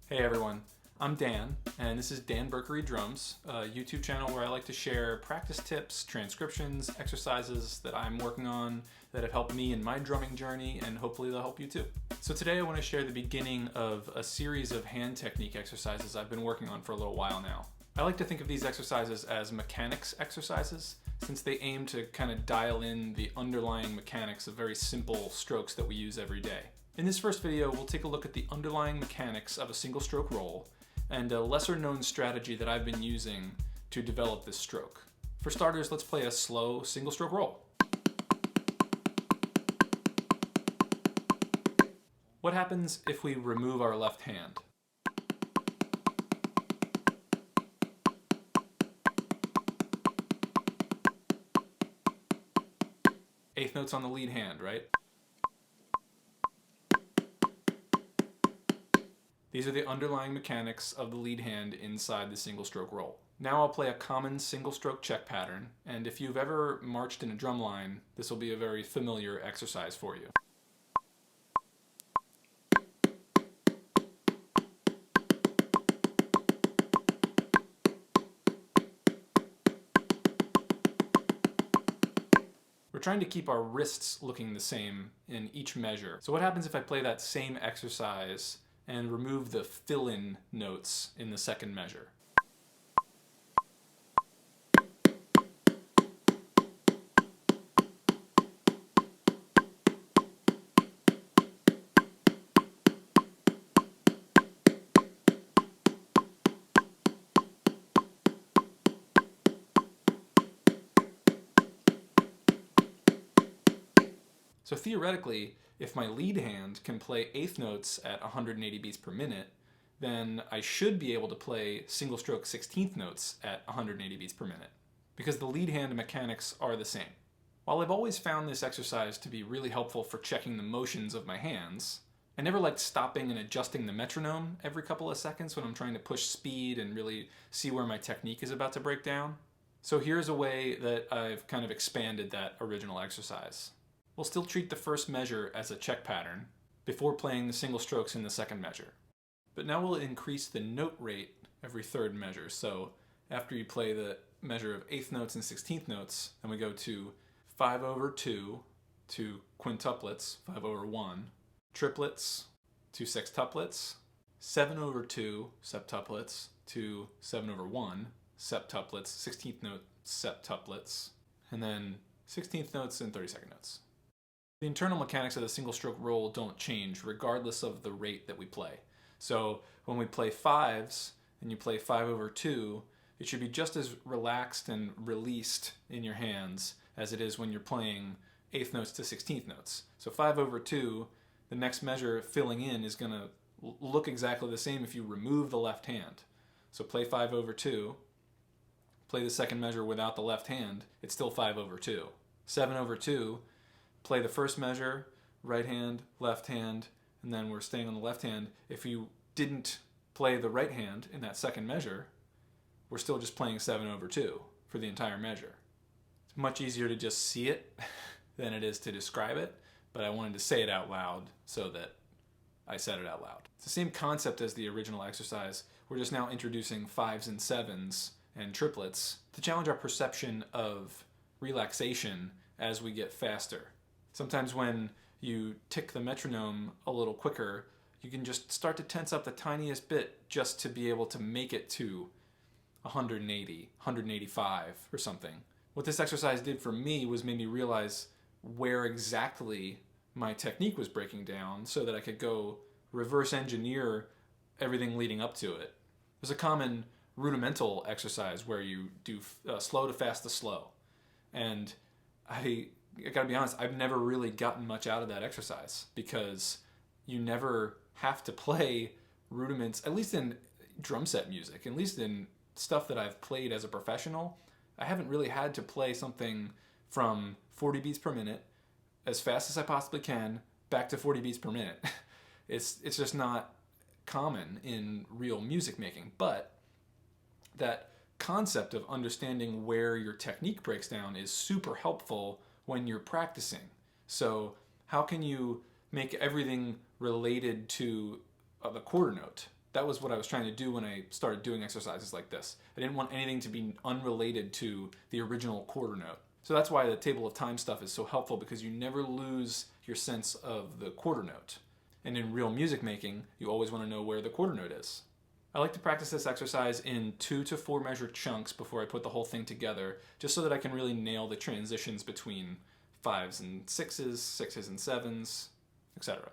Hey everyone, I'm Dan, and this is Dan Berkery Drums, a YouTube channel where I like to share practice tips, transcriptions, exercises that I'm working on that have helped me in my drumming journey, and hopefully they'll help you too. So today I want to share the beginning of a series of hand technique exercises I've been working on for a little while now. I like to think of these exercises as mechanics exercises, since they aim to kind of dial in the underlying mechanics of very simple strokes that we use every day. In this first video, we'll take a look at the underlying mechanics of a single stroke roll and a lesser known strategy that I've been using to develop this stroke. For starters, let's play a slow single stroke roll. What happens if we remove our left hand? Eighth notes on the lead hand, right? These are the underlying mechanics of the lead hand inside the single stroke roll. Now I'll play a common single stroke check pattern, and if you've ever marched in a drum line, this will be a very familiar exercise for you. We're trying to keep our wrists looking the same in each measure. So what happens if I play that same exercise and remove the fill-in notes in the second measure? So theoretically, if my lead hand can play eighth notes at 180 beats per minute, then I should be able to play single stroke 16th notes at 180 beats per minute, because the lead hand mechanics are the same. While I've always found this exercise to be really helpful for checking the motions of my hands, I never liked stopping and adjusting the metronome every couple of seconds when I'm trying to push speed and really see where my technique is about to break down. So here's a way that I've kind of expanded that original exercise. We'll still treat the first measure as a check pattern before playing the single strokes in the second measure. But now we'll increase the note rate every third measure. So after you play the measure of eighth notes and 16th notes, then we go to 5/2 to quintuplets, 5/1, triplets to sextuplets, 7/2 septuplets to 7/1, septuplets, 16th note septuplets, and then 16th notes and 32nd notes. The internal mechanics of the single stroke roll don't change regardless of the rate that we play. So when we play fives and you play 5/2, it should be just as relaxed and released in your hands as it is when you're playing eighth notes to 16th notes. So 5/2, the next measure filling in is going to look exactly the same if you remove the left hand. So play 5/2, play the second measure without the left hand, it's still 5/2. 7/2, play the first measure, right hand, left hand, and then we're staying on the left hand. If you didn't play the right hand in that second measure, we're still just playing 7/2 for the entire measure. It's much easier to just see it than it is to describe it, but I wanted to say it out loud so that I said it out loud. It's the same concept as the original exercise. We're just now introducing fives and sevens and triplets to challenge our perception of relaxation as we get faster. Sometimes when you tick the metronome a little quicker, you can just start to tense up the tiniest bit just to be able to make it to 180, 185 or something. What this exercise did for me was made me realize where exactly my technique was breaking down so that I could go reverse engineer everything leading up to it. There's a common rudimental exercise where you do slow to fast to slow. And I gotta be honest, I've never really gotten much out of that exercise because you never have to play rudiments, at least in drum set music, at least in stuff that I've played as a professional. I haven't really had to play something from 40 beats per minute as fast as I possibly can back to 40 beats per minute. It's just not common in real music making, but that concept of understanding where your technique breaks down is super helpful when you're practicing. So how can you make everything related to the quarter note? that was what I was trying to do when I started doing exercises like this. I didn't want anything to be unrelated to the original quarter note. So that's why the table of time stuff is so helpful, because you never lose your sense of the quarter note. And in real music making, you always want to know where the quarter note is. I like to practice this exercise in 2 to 4 measure chunks before I put the whole thing together, just so that I can really nail the transitions between 5s and 6s, 6s and 7s, etc.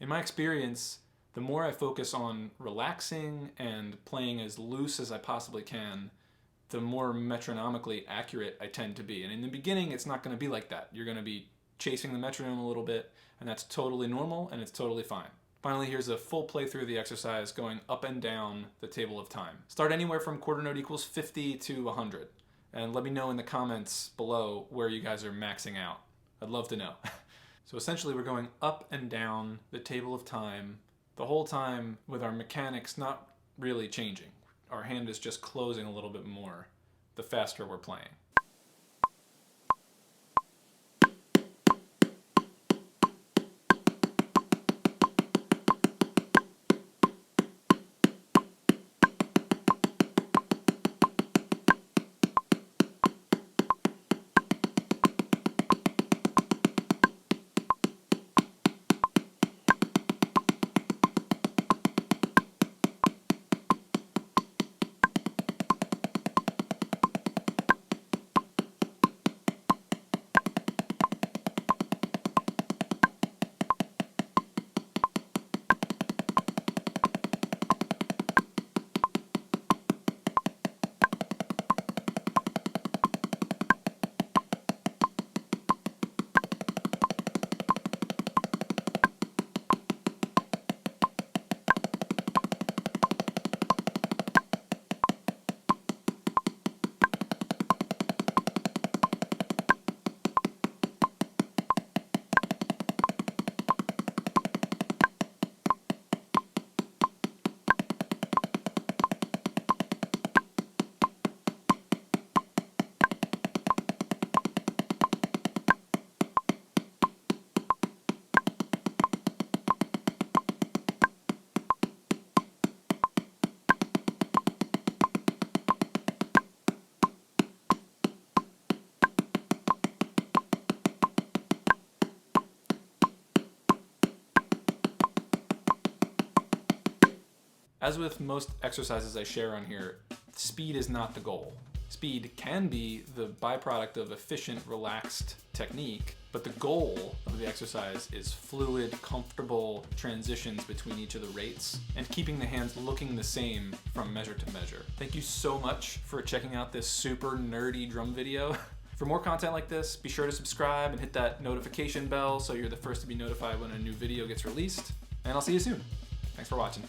In my experience, the more I focus on relaxing and playing as loose as I possibly can, the more metronomically accurate I tend to be. And in the beginning, it's not going to be like that. You're going to be chasing the metronome a little bit, and that's totally normal and it's totally fine. Finally, here's a full playthrough of the exercise going up and down the table of time. Start anywhere from quarter note equals 50 to 100. And let me know in the comments below where you guys are maxing out. I'd love to know. So essentially we're going up and down the table of time the whole time with our mechanics not really changing. Our hand is just closing a little bit more the faster we're playing. As with most exercises I share on here, speed is not the goal. Speed can be the byproduct of efficient, relaxed technique, but the goal of the exercise is fluid, comfortable transitions between each of the rates and keeping the hands looking the same from measure to measure. Thank you so much for checking out this super nerdy drum video. For more content like this, be sure to subscribe and hit that notification bell so you're the first to be notified when a new video gets released. And I'll see you soon. Thanks for watching.